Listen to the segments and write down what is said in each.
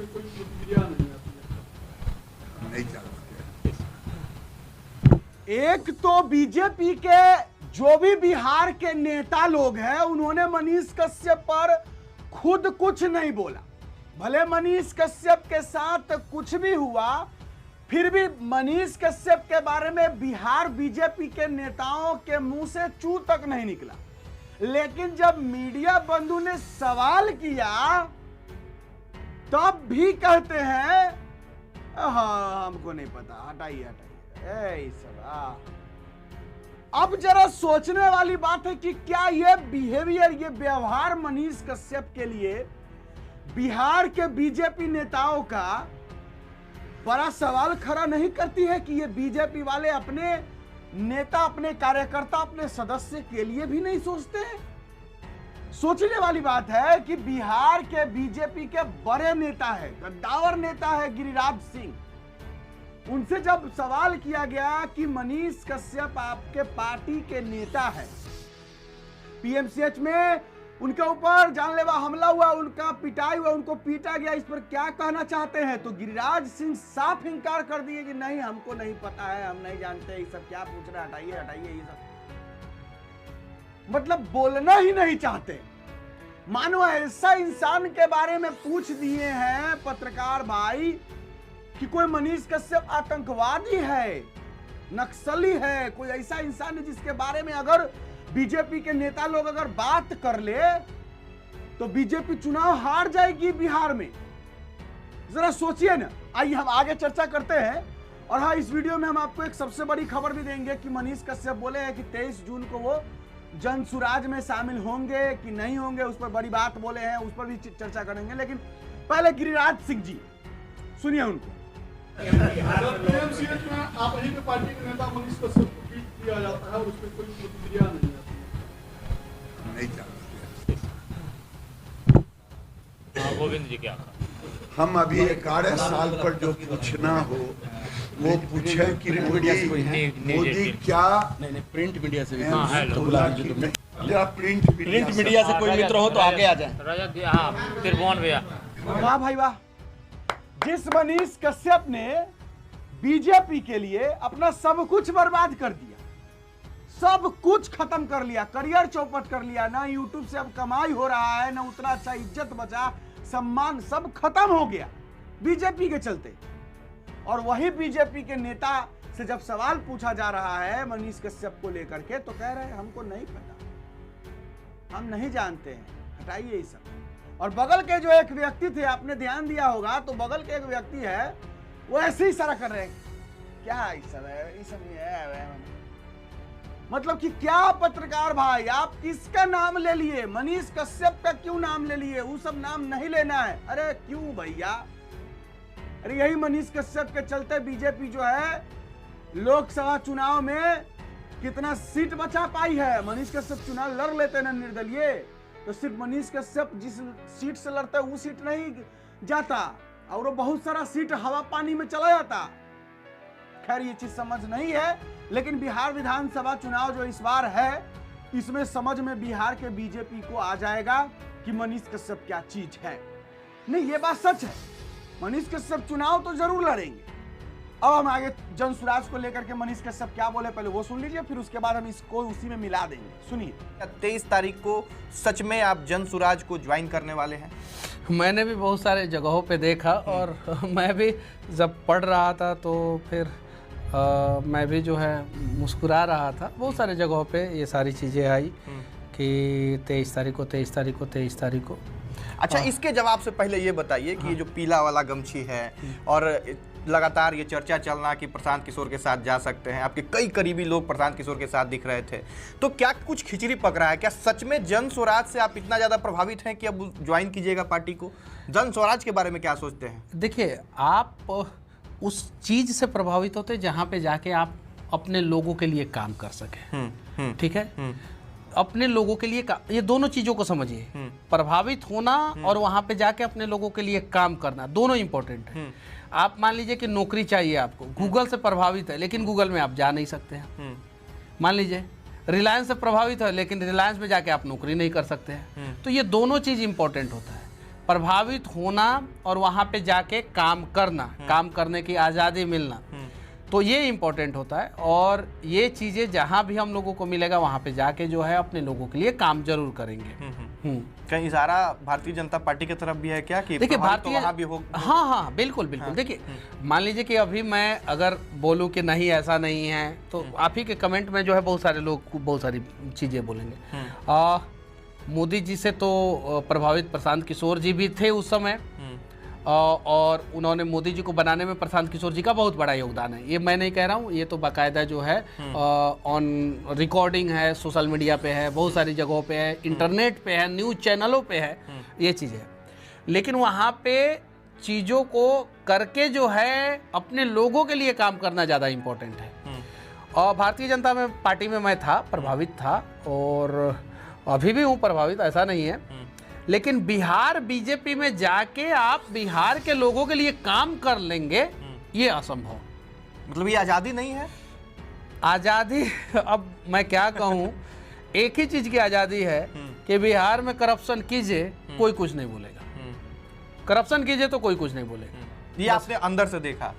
पे कोई प्रतिक्रिया नहीं नहीं जानते। एक तो बीजेपी के जो भी बिहार के नेता लोग हैं उन्होंने मनीष कश्यप पर खुद कुछ नहीं बोला। भले मनीष कश्यप के साथ कुछ भी हुआ, फिर भी मनीष कश्यप के बारे में बिहार बीजेपी के नेताओं के मुंह से चू तक नहीं निकला। लेकिन जब मीडिया बंधु ने सवाल किया तब भी कहते हैं हाँ हमको नहीं पता, हटाइए हटाइए सब। अब जरा सोचने वाली बात है कि क्या ये बिहेवियर, ये व्यवहार मनीष कश्यप के लिए बिहार के बीजेपी नेताओं का बड़ा सवाल खड़ा नहीं करती है कि ये बीजेपी वाले अपने नेता, अपने कार्यकर्ता, अपने सदस्य के लिए भी नहीं सोचते हैं। सोचने वाली बात है कि बिहार के बीजेपी के बड़े नेता है, कद्दावर नेता है गिरिराज सिंह। उनसे जब सवाल किया गया कि मनीष कश्यप आपके पार्टी के नेता है, पीएमसीएच में उनके ऊपर जानलेवा हमला हुआ, उनका पिटाई हुआ, उनको पीटा गया, इस पर क्या कहना चाहते हैं? तो गिरिराज सिंह साफ इंकार कर दिए कि नहीं हमको नहीं पता है, हम नहीं जानते, ये सब क्या पूछ रहे, हटाइए हटाइए ये सब। मतलब बोलना ही नहीं चाहते। मानो ऐसा इंसान के बारे में पूछ दिए हैं पत्रकार भाई कि कोई मनीष कश्यप आतंकवादी है, नक्सली है, कोई ऐसा इंसान है जिसके बारे में अगर बीजेपी के नेता लोग अगर बात कर ले तो बीजेपी चुनाव हार जाएगी बिहार में। जरा सोचिए ना। आइए हम आगे चर्चा करते हैं। और हाँ, इस वीडियो में हम आपको एक सबसे बड़ी खबर भी देंगे कि मनीष कश्यप बोले हैं कि 23 जून को वो जन सुराज में शामिल होंगे कि नहीं होंगे, उस पर बड़ी बात बोले हैं, उस पर भी चर्चा करेंगे। लेकिन पहले गिरिराज सिंह जी सुनिए उनको। पीएमसीएच में आप ही के पार्टी के नेता मनीष कश्यप को पीट दिया जाता है और उस पर कोई प्रतिक्रिया नहीं जानते। हाँ, गोविंद जी क्या कहा? हम अभी 11 साल पर जो पूछना हो वो पूछे कि मोदी क्या नहीं प्रिंट मीडिया से भी हाँ, हेलो। प्रिंट मीडिया से कोई मित्र हो तो आगे आ जाए। रजत जी, हाँ, त्रिभुवन भैया। वाह भाई वाह। जिस मनीष कश्यप ने बीजेपी के लिए अपना सब कुछ बर्बाद कर दिया, सब कुछ खत्म कर लिया, करियर चौपट कर लिया, ना यूट्यूब से अब कमाई हो रहा है, ना उतना अच्छा इज्जत बचा, सम्मान सब खत्म हो गया बीजेपी के चलते। और वही बीजेपी के नेता से जब सवाल पूछा जा रहा है मनीष कश्यप को लेकर के तो कह रहे हैं हमको नहीं पता, हम नहीं जानते हैं, हटाइए ये सब। और बगल के जो एक व्यक्ति थे, आपने ध्यान दिया होगा तो बगल के एक व्यक्ति है वो ऐसे ही इशारा कर रहे हैं, क्या सब है, ये सब है। मतलब कि क्या पत्रकार भाई आप किसका नाम ले लिए? मनीष कश्यप का क्यों नाम ले लिए? वो सब नाम नहीं लेना है। अरे क्यों भैया? अरे यही मनीष कश्यप के चलते बीजेपी जो है लोकसभा चुनाव में कितना सीट बचा पाई है। मनीष कश्यप चुनाव लड़ लेते ना निर्दलीय तो सिर्फ मनीष कश्यप जिस सीट से लड़ता है वो सीट नहीं जाता और वो बहुत सारा सीट हवा पानी में चला जाता। खैर ये चीज समझ नहीं है, लेकिन बिहार विधानसभा चुनाव जो इस बार है इसमें समझ में बिहार के बीजेपी को आ जाएगा कि मनीष कश्यप क्या चीज है। नहीं, ये बात सच है, मनीष कश्यप चुनाव तो जरूर लड़ेंगे। अब हम आगे जन सुराज को लेकर के मनीष कश्यप क्या बोले पहले वो सुन लीजिए, फिर उसके बाद हम इसको उसी में मिला देंगे। सुनिए। 23 तारीख को सच में आप जन सुराज को ज्वाइन करने वाले हैं? मैंने भी बहुत सारे जगहों पे देखा और मैं भी जब पढ़ रहा था तो फिर मैं भी जो है मुस्कुरा रहा था। बहुत सारे जगहों पे ये सारी चीज़ें आई कि 23 तारीख को। अच्छा, इसके जवाब से पहले ये बताइए कि ये जो पीला वाला गमछी है और लगातार ये चर्चा चलना कि प्रशांत किशोर के साथ जा सकते हैं, आपके कई करीबी लोग प्रशांत किशोर के साथ दिख रहे थे, तो क्या कुछ खिचड़ी पक रहा है? क्या सच में जन स्वराज से आप इतना ज़्यादा प्रभावित हैं कि अब ज्वाइन कीजिएगा पार्टी को? जन स्वराज के बारे में क्या सोचते हैं? देखिए, आप उस चीज़ से प्रभावित होते जहाँ पे जाके आप अपने लोगों के लिए काम कर सकें। ठीक है, अपने लोगों के लिए ये दोनों चीज़ों को समझिए, प्रभावित होना और वहाँ पे जाके अपने लोगों के लिए काम करना, दोनों इंपॉर्टेंट है। आप मान लीजिए कि नौकरी चाहिए आपको, गूगल से प्रभावित है लेकिन गूगल में आप जा नहीं सकते हैं। मान लीजिए रिलायंस से प्रभावित है लेकिन रिलायंस में जाके आप नौकरी नहीं कर सकते हैं। तो ये दोनों चीज़ इंपॉर्टेंट होता है। प्रभावित होना और वहाँ पे जाके काम करना, काम करने की आज़ादी मिलना, तो ये इम्पोर्टेंट होता है। और ये चीज़ें जहाँ भी हम लोगों को मिलेगा वहाँ पे जाके जो है अपने लोगों के लिए काम जरूर करेंगे। कहीं इशारा भारतीय जनता पार्टी की तरफ भी है क्या कि देखिए भारतीय वहाँ भी हो? हाँ, बिल्कुल बिल्कुल। देखिए मान लीजिए कि अभी मैं अगर बोलूँ कि नहीं ऐसा नहीं है, तो आप ही के कमेंट में जो है बहुत सारे लोग बहुत सारी चीज़ें बोलेंगे। मोदी जी से तो प्रभावित प्रशांत किशोर जी भी थे उस समय, और उन्होंने मोदी जी को बनाने में प्रशांत किशोर जी का बहुत बड़ा योगदान है। ये मैं नहीं कह रहा हूँ, ये तो बाकायदा जो है ऑन रिकॉर्डिंग है, सोशल मीडिया पे है, बहुत सारी जगहों पे है, इंटरनेट पे है, न्यूज़ चैनलों पे है, ये चीज़ है। लेकिन वहाँ पे चीज़ों को करके जो है अपने लोगों के लिए काम करना ज़्यादा इम्पोर्टेंट है। और भारतीय जनता पार्टी में मैं था, प्रभावित था, और अभी भी हूँ प्रभावित, ऐसा नहीं है। लेकिन बिहार बीजेपी में जाके आप बिहार के लोगों के लिए काम कर लेंगे, ये असंभव। मतलब ये आज़ादी नहीं है? आज़ादी अब मैं क्या कहूँ, एक ही चीज़ की आज़ादी है कि बिहार में करप्शन कीजिए, कोई कुछ नहीं बोलेगा। करप्शन कीजिए तो कोई कुछ नहीं बोलेगा। ये आपने अंदर से देखा?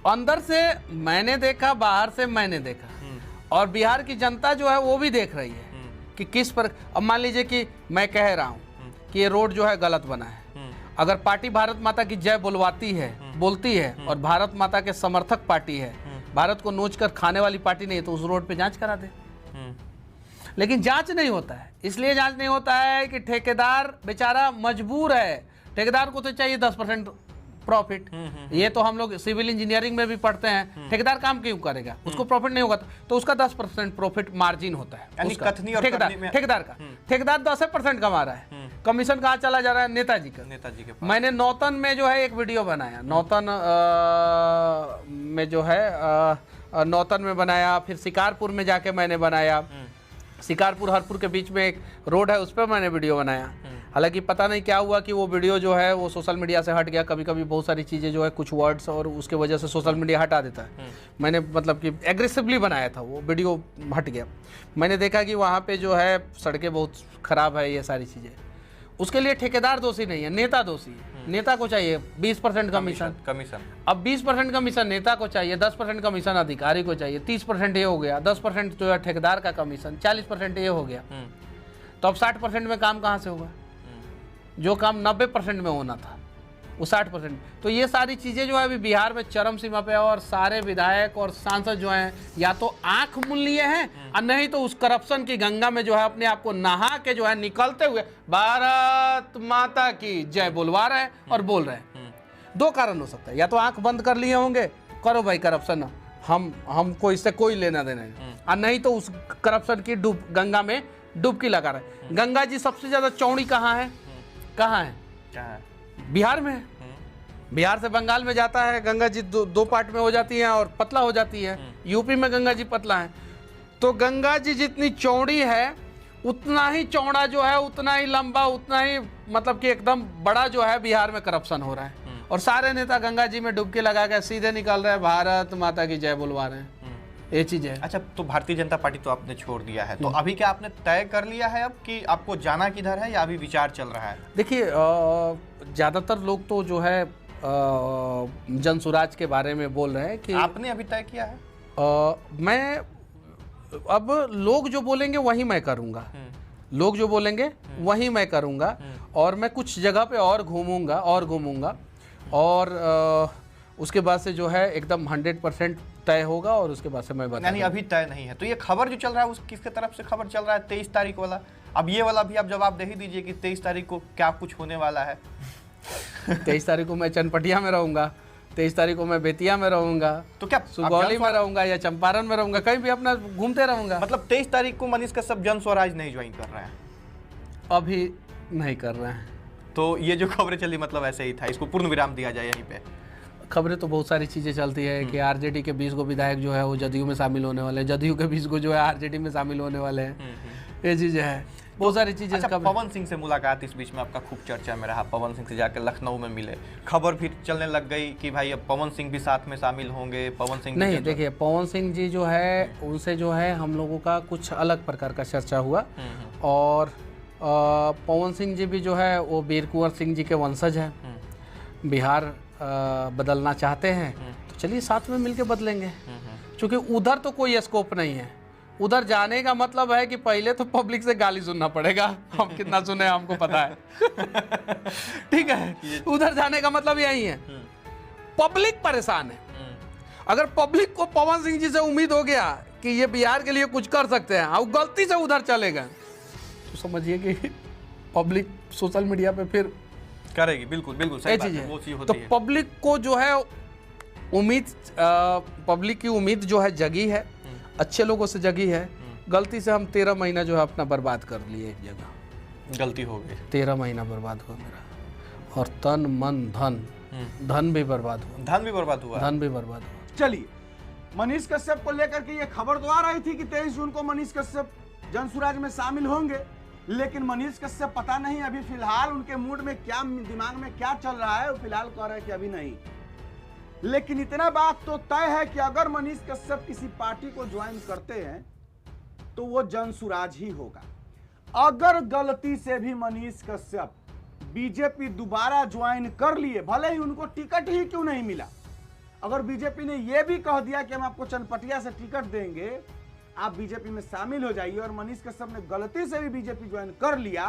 अंदर से मैंने देखा, बाहर से मैंने देखा, और बिहार की जनता जो है वो भी देख रही है कि किस पर। अब मान लीजिए कि मैं कह रहा हूँ कि ये रोड जो है गलत बना है, अगर पार्टी भारत माता की जय बोलती है और भारत माता के समर्थक पार्टी है, भारत को नोच कर खाने वाली पार्टी नहीं है, तो उस रोड पे जांच करा दे। लेकिन जांच नहीं होता है। इसलिए जांच नहीं होता है कि ठेकेदार बेचारा मजबूर है, ठेकेदार को तो चाहिए 10% प्रॉफिट। ये तो हम लोग सिविल इंजीनियरिंग में भी पढ़ते हैं, ठेकेदार काम क्यों करेगा, उसको प्रॉफिट नहीं होगा तो उसका 10% प्रॉफिट मार्जिन होता है उसका, ठेकेदार 10% कमा रहा है, कमीशन कहाँ चला जा रहा है? नेताजी के पास। मैंने नौतन में जो है एक वीडियो बनाया, नौतन में जो है नौतन में बनाया, फिर शिकारपुर में जाके मैंने बनाया, शिकारपुर हरपुर के बीच में एक रोड है, उस पर मैंने वीडियो बनाया। हालांकि पता नहीं क्या हुआ कि वो वीडियो जो है वो सोशल मीडिया से हट गया। कभी कभी बहुत सारी चीज़ें जो है कुछ वर्ड्स और उसके वजह से सोशल मीडिया हटा देता है। मैंने मतलब कि एग्रेसिवली बनाया था, वो वीडियो हट गया। मैंने देखा कि वहाँ पे जो है सड़कें बहुत ख़राब है, ये सारी चीज़ें। उसके लिए ठेकेदार दोषी नहीं है, नेता दोषी है। नेता को चाहिए 20% कमीशन। अब 20% कमीशन नेता को चाहिए, 10% कमीशन अधिकारी को चाहिए, 30% ये हो गया, 10% जो है ठेकेदार का कमीशन, 40% ये हो गया। तो अब 60% में काम कहाँ से होगा? जो काम 90% में होना था वो 60%। तो ये सारी चीज़ें जो है अभी बिहार में चरम सीमा पे है, और सारे विधायक और सांसद जो हैं या तो आंख मूंद लिए हैं और नहीं तो उस करप्शन की गंगा में जो है अपने आप को नहा के जो है निकलते हुए भारत माता की जय बोलवा रहे हैं और बोल रहे हैं। दो कारण हो सकता है, या तो आंख बंद कर लिए होंगे, करो भाई करप्शन, हमको इससे कोई लेना देना नहीं, और नहीं तो उस करप्शन की गंगा में डुबकी लगा रहे हैं। गंगा जी सबसे ज्यादा चौड़ी कहाँ है? बिहार में है। बिहार से बंगाल में जाता है गंगा जी, दो पार्ट में हो जाती है और पतला हो जाती है। यूपी में गंगा जी पतला है। तो गंगा जी जितनी चौड़ी है उतना ही चौड़ा जो है, उतना ही लंबा, उतना ही मतलब कि एकदम बड़ा जो है बिहार में करप्शन हो रहा है। और सारे नेता गंगा जी में डुबकी लगा के सीधे निकल रहे हैं, भारत माता की जय बुलवा रहे हैं। ये चीज है। अच्छा, तो भारतीय जनता पार्टी तो आपने छोड़ दिया है, तो अभी क्या आपने तय कर लिया है अब कि आपको जाना किधर है, या अभी विचार चल रहा है? देखिए, ज्यादातर लोग तो जो है जन स्वराज के बारे में बोल रहे हैं कि आपने अभी तय किया है? मैं अब लोग जो बोलेंगे वही मैं करूंगा, लोग जो बोलेंगे वही मैं करूंगा। और मैं कुछ जगह पे और घूमूंगा और उसके बाद से जो है एकदम 100% तय होगा, और उसके बाद से मैं बता। यानी अभी तय नहीं है। तो ये खबर जो चल रहा है उस किसके तरफ से खबर चल रहा है 23 तारीख वाला? अब ये वाला भी आप जवाब दे ही दीजिए कि 23 तारीख को क्या कुछ होने वाला है। 23 तारीख को मैं चनपटिया में रहूंगा, 23 तारीख को मैं बेतिया में रहूंगा, तो क्या सुगौली में रहूंगा या चंपारण में रहूंगा, कहीं भी अपना घूमते रहूंगा। मतलब 23 तारीख को मनीष कश्यप जन स्वराज नहीं ज्वाइन कर रहे हैं? अभी नहीं कर रहे हैं। तो ये जो खबरें चली मतलब ऐसे ही था, इसको पूर्ण विराम दिया जाए यहीं पे? खबरें तो बहुत सारी चीज़ें चलती है कि आरजेडी के 20 गो विधायक जो है वो जदयू में शामिल होने वाले हैं, जदयू के 20 गो जो है आरजेडी में शामिल होने वाले हैं। ये चीज़ें है, बहुत सारी चीज़ें। अच्छा, पवन सिंह से मुलाकात इस बीच में आपका खूब चर्चा में रहा, पवन सिंह से जाकर लखनऊ में मिले, खबर फिर चलने लग गई कि भाई अब पवन सिंह भी साथ में शामिल होंगे। पवन सिंह नहीं, देखिए पवन सिंह जी जो है उनसे जो है हम लोगों का कुछ अलग प्रकार का चर्चा हुआ, और पवन सिंह जी भी जो है वो वीर कुंवर सिंह जी के वंशज हैं, बिहार बदलना चाहते हैं, तो चलिए साथ में मिलके बदलेंगे। क्योंकि उधर तो कोई स्कोप नहीं है, उधर जाने का मतलब है कि पहले तो पब्लिक से गाली सुनना पड़ेगा। हम कितना सुने हमको पता है। ठीक है, उधर जाने का मतलब यही है, पब्लिक परेशान है। अगर पब्लिक को पवन सिंह जी से उम्मीद हो गया कि ये बिहार के लिए कुछ कर सकते हैं और गलती से उधर चले गए, तो समझिए कि पब्लिक सोशल मीडिया पे फिर करेगी। बिल्कुल बिल्कुल सही बात है, वो चीज तो होती है। पब्लिक को जो है उम्मीद, पब्लिक की उम्मीद जो है जगी है, अच्छे लोगों से जगी है। गलती से हम 13 महीना जो है अपना बर्बाद कर लिए एक जगह, गलती हो गई। 13 महीना बर्बाद हुआ मेरा, और तन मन धन भी बर्बाद हुआ, धन भी बर्बाद हुआ। धन भी बर्बाद हुआ। चलिए, मनीष कश्यप को लेकर के ये खबर तो आ रही थी कि 23 जून को मनीष कश्यप जनसुराज में शामिल होंगे, लेकिन मनीष कश्यप पता नहीं अभी फिलहाल उनके मूड में क्या, दिमाग में क्या चल रहा है, वो फिलहाल कह रहे हैं कि अभी नहीं। लेकिन इतना बात तो तय है कि अगर मनीष कश्यप किसी पार्टी को ज्वाइन करते हैं तो वो जनसुराज ही होगा। अगर गलती से भी मनीष कश्यप बीजेपी दोबारा ज्वाइन कर लिए, भले ही उनको टिकट ही क्यों नहीं मिला, अगर बीजेपी ने यह भी कह दिया कि हम आपको चनपटिया से टिकट देंगे, आप बीजेपी में शामिल हो जाइए, और मनीष कश्यप ने गलती से भी बीजेपी ज्वाइन कर लिया,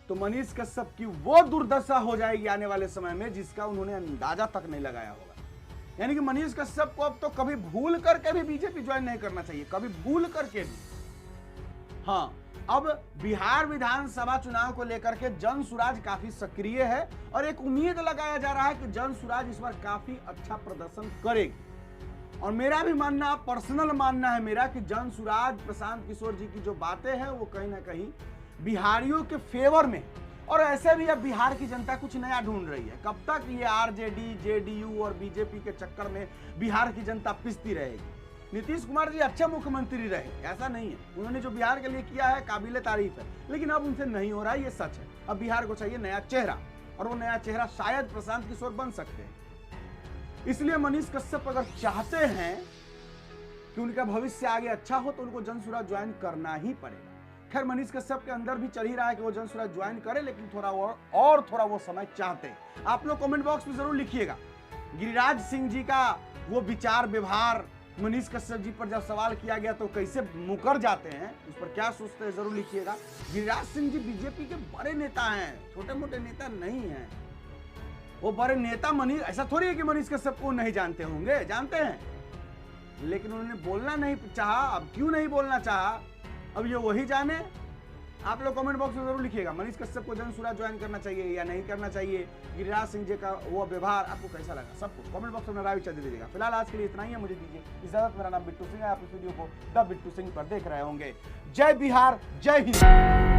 तो मनीष कश्यप की वो दुर्दशा हो जाएगी आने वाले समय में जिसका उन्होंने अंदाजा तक नहीं लगाया होगा। यानी कि मनीष कश्यप को अब तो कभी भूल करके भी बीजेपी ज्वाइन नहीं करना चाहिए, कभी भूल करके भी। हाँ, अब बिहार विधानसभा चुनाव को लेकर के जनसुराज काफी सक्रिय है और एक उम्मीद लगाया जा रहा है कि जनसुराज इस बार काफी अच्छा प्रदर्शन करेगी। और मेरा भी मानना, पर्सनल मानना है मेरा, कि जनसुराज प्रशांत किशोर जी की जो बातें हैं वो कहीं ना कहीं बिहारियों के फेवर में, और ऐसे भी अब बिहार की जनता कुछ नया ढूंढ रही है। कब तक ये आरजेडी, जेडीयू और बीजेपी के चक्कर में बिहार की जनता पिसती रहेगी? नीतीश कुमार जी अच्छे मुख्यमंत्री रहे, ऐसा नहीं है, उन्होंने जो बिहार के लिए किया है काबिले तारीफ है, लेकिन अब उनसे नहीं हो रहा है, ये सच है। अब बिहार को चाहिए नया चेहरा, और वो नया चेहरा शायद प्रशांत किशोर बन सकते हैं। इसलिए मनीष कश्यप अगर चाहते हैं कि उनका भविष्य आगे अच्छा हो तो उनको जनसुराज ज्वाइन करना ही पड़ेगा। खैर, मनीष कश्यप के अंदर भी चल ही रहा है कि वो जनसुराज ज्वाइन करे, लेकिन थोड़ा वो समय चाहते हैं। आप लोग कमेंट बॉक्स में जरूर लिखिएगा गिरिराज सिंह जी का वो विचार व्यवहार मनीष कश्यप जी पर जब सवाल किया गया तो कैसे मुकर जाते हैं, उस पर क्या सोचते हैं जरूर लिखिएगा। गिरिराज सिंह जी बीजेपी के बड़े नेता हैं, छोटे मोटे नेता नहीं हैं, वो बड़े नेता। मनीष, ऐसा थोड़ी है कि मनीष कश्यप को नहीं जानते होंगे, जानते हैं, लेकिन उन्होंने बोलना नहीं चाहा। अब क्यों नहीं बोलना चाहा, अब ये वही जाने। आप लोग कमेंट बॉक्स में जरूर लिखिएगा मनीष कश्यप को जनसुराज ज्वाइन करना चाहिए या नहीं करना चाहिए। गिरिराज सिंह जी का वो व्यवहार आपको कैसा लगा, सब कुछ कमेंट बॉक्स में राय विचार दे दीजिएगा। फिलहाल आज के लिए इतना ही है, मुझे दीजिए इजाजत। मेरा नाम बिट्टू सिंह है, आप इस वीडियो को द बिट्टू सिंह पर देख रहे होंगे। जय बिहार, जय हिंद।